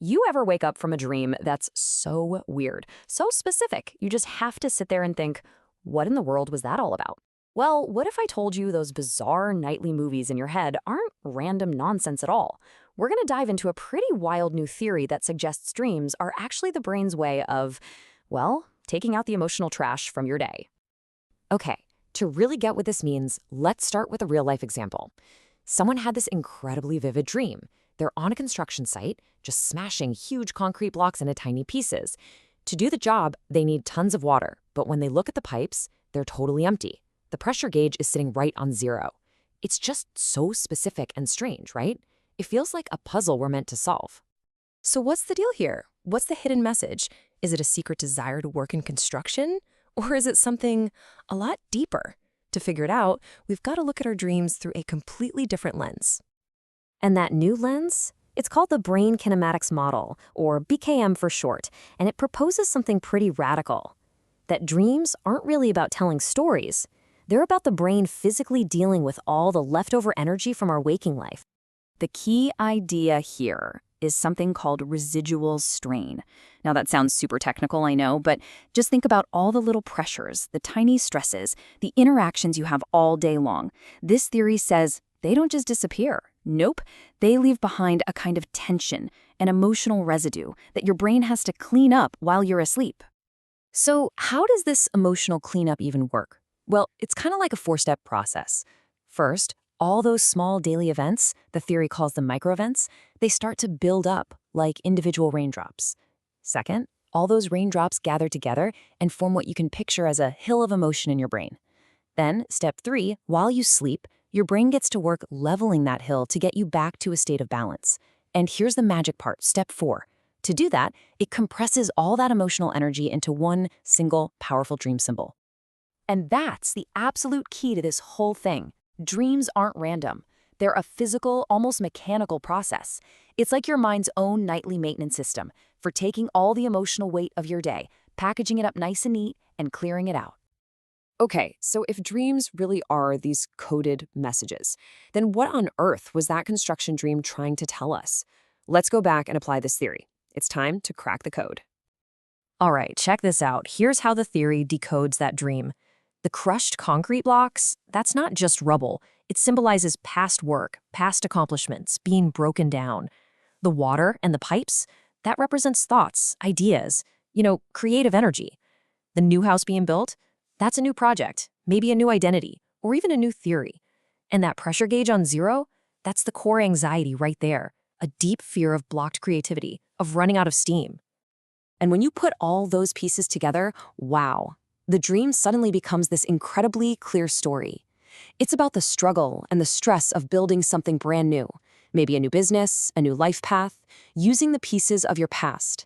You ever wake up from a dream that's so weird, so specific, you just have to sit there and think, what in the world was that all about? Well, what if I told you those bizarre nightly movies in your head aren't random nonsense at all? We're going to dive into a pretty wild new theory that suggests dreams are actually the brain's way of, well, taking out the emotional trash from your day. Okay, to really get what this means, let's start with a real-life example. Someone had this incredibly vivid dream. They're on a construction site, just smashing huge concrete blocks into tiny pieces. To do the job, they need tons of water, but when they look at the pipes, they're totally empty. The pressure gauge is sitting right on zero. It's just so specific and strange, right? It feels like a puzzle we're meant to solve. So what's the deal here? What's the hidden message? Is it a secret desire to work in construction? Or is it something a lot deeper? To figure it out, we've got to look at our dreams through a completely different lens. And that new lens? It's called the Brain Kinematics Model, or BKM for short, and it proposes something pretty radical. That dreams aren't really about telling stories. They're about the brain physically dealing with all the leftover energy from our waking life. The key idea here is something called residual strain. Now that sounds super technical, I know, but just think about all the little pressures, the tiny stresses, the interactions you have all day long. This theory says they don't just disappear. Nope, they leave behind a kind of tension, an emotional residue that your brain has to clean up while you're asleep. So how does this emotional cleanup even work? Well, it's kind of like a four-step process. First, all those small daily events, the theory calls them microevents, they start to build up like individual raindrops. Second, all those raindrops gather together and form what you can picture as a hill of emotion in your brain. Then, step 3, while you sleep, your brain gets to work leveling that hill to get you back to a state of balance. And here's the magic part, step 4. To do that, it compresses all that emotional energy into one single powerful dream symbol. And that's the absolute key to this whole thing. Dreams aren't random. They're a physical, almost mechanical process. It's like your mind's own nightly maintenance system for taking all the emotional weight of your day, packaging it up nice and neat, and clearing it out. Okay, so if dreams really are these coded messages, then what on earth was that construction dream trying to tell us? Let's go back and apply this theory. It's time to crack the code. All right, check this out. Here's how the theory decodes that dream. The crushed concrete blocks, that's not just rubble. It symbolizes past work, past accomplishments, being broken down. The water and the pipes, that represents thoughts, ideas, creative energy. The new house being built, that's a new project, maybe a new identity, or even a new theory. And that pressure gauge on zero, that's the core anxiety right there, a deep fear of blocked creativity, of running out of steam. And when you put all those pieces together, wow, the dream suddenly becomes this incredibly clear story. It's about the struggle and the stress of building something brand new, maybe a new business, a new life path, using the pieces of your past.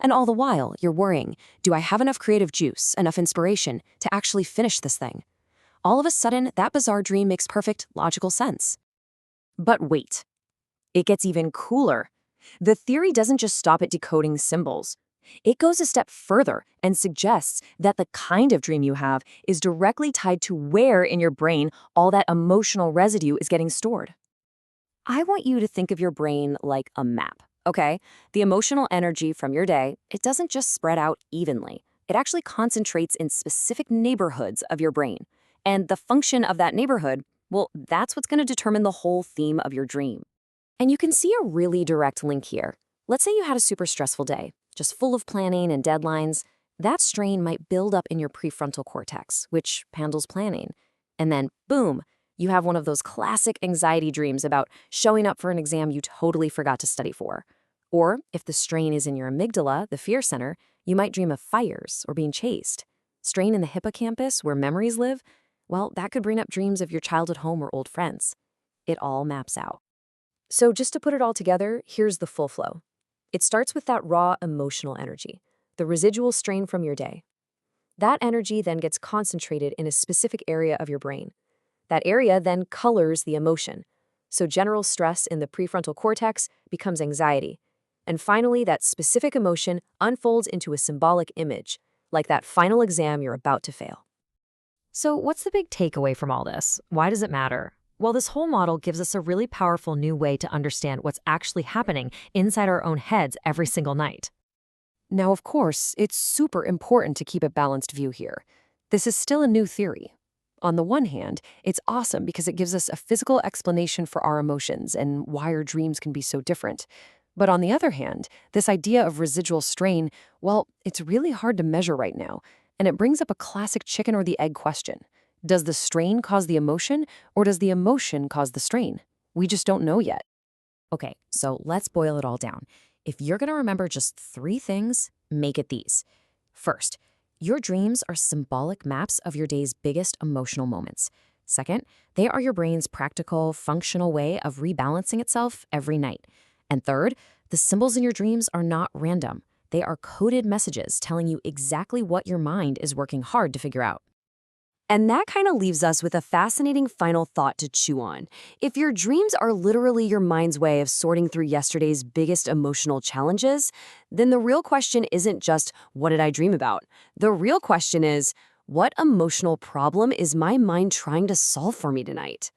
And all the while, you're worrying, do I have enough creative juice, enough inspiration to actually finish this thing? All of a sudden, that bizarre dream makes perfect, logical sense. But wait, it gets even cooler. The theory doesn't just stop at decoding symbols. It goes a step further and suggests that the kind of dream you have is directly tied to where in your brain all that emotional residue is getting stored. I want you to think of your brain like a map. Okay, the emotional energy from your day, it doesn't just spread out evenly. It actually concentrates in specific neighborhoods of your brain. And the function of that neighborhood, well, that's what's going to determine the whole theme of your dream. And you can see a really direct link here. Let's say you had a super stressful day, just full of planning and deadlines. That strain might build up in your prefrontal cortex, which handles planning. And then, boom, you have one of those classic anxiety dreams about showing up for an exam you totally forgot to study for. Or if the strain is in your amygdala, the fear center, you might dream of fires or being chased. Strain in the hippocampus, where memories live, well, that could bring up dreams of your childhood home or old friends. It all maps out. So just to put it all together, here's the full flow. It starts with that raw emotional energy, the residual strain from your day. That energy then gets concentrated in a specific area of your brain. That area then colors the emotion. So general stress in the prefrontal cortex becomes anxiety. And finally, that specific emotion unfolds into a symbolic image, like that final exam you're about to fail. So what's the big takeaway from all this? Why does it matter? Well, this whole model gives us a really powerful new way to understand what's actually happening inside our own heads every single night. Now, of course, it's super important to keep a balanced view here. This is still a new theory. On the one hand, it's awesome because it gives us a physical explanation for our emotions and why our dreams can be so different. But on the other hand, this idea of residual strain, well, it's really hard to measure right now, and it brings up a classic chicken or the egg question. Does the strain cause the emotion, or does the emotion cause the strain? We just don't know yet. Okay, so let's boil it all down. If you're going to remember just 3 things, make it these. First, your dreams are symbolic maps of your day's biggest emotional moments. Second, they are your brain's practical, functional way of rebalancing itself every night. And third, the symbols in your dreams are not random. They are coded messages telling you exactly what your mind is working hard to figure out. And that kind of leaves us with a fascinating final thought to chew on. If your dreams are literally your mind's way of sorting through yesterday's biggest emotional challenges, then the real question isn't just, what did I dream about? The real question is, what emotional problem is my mind trying to solve for me tonight?